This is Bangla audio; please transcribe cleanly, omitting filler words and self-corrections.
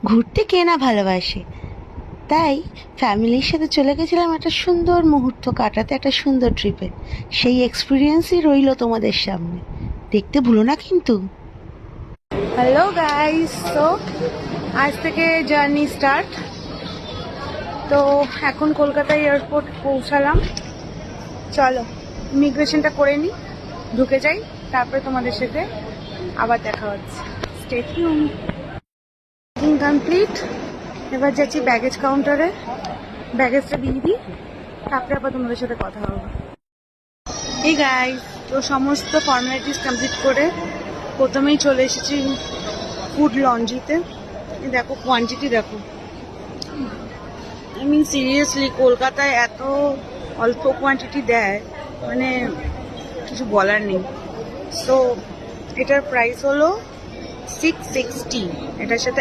ঘুরতে কে না ভালোবাসে, তাই ফ্যামিলির সাথে চলে গেছিলাম একটা সুন্দর মুহূর্ত কাটাতে, একটা সুন্দর ট্রিপে। সেই এক্সপিরিয়েন্সই রইল তোমাদের সামনে, দেখতে ভুলো না কিন্তু। হ্যালো গাইস, তো আজ থেকে জার্নি স্টার্ট। তো এখন কলকাতা এয়ারপোর্ট পৌঁছালাম। চলো ইমিগ্রেশনটা করে নিই, ঢুকে যাই, তারপরে তোমাদের সাথে আবার দেখা হচ্ছে। Stay tune. কমপ্লিট। এবার যাচ্ছি ব্যাগেজ কাউন্টারে, ব্যাগেজটা দিয়ে দিই, তারপরে আবার তোমাদের সাথে কথা হবে। এই গাইস, তো সমস্ত ফর্মালিটিস কমপ্লিট করে প্রথমেই চলে এসেছি ফুড লন্ড্রিতে। দেখো কোয়ান্টিটি দেখো, আই মিন সিরিয়াসলি কলকাতায় এত অল্প কোয়ান্টিটি দেয়, মানে কিছু বলার নেই। সো এটার প্রাইস হলো 660, এটার সাথে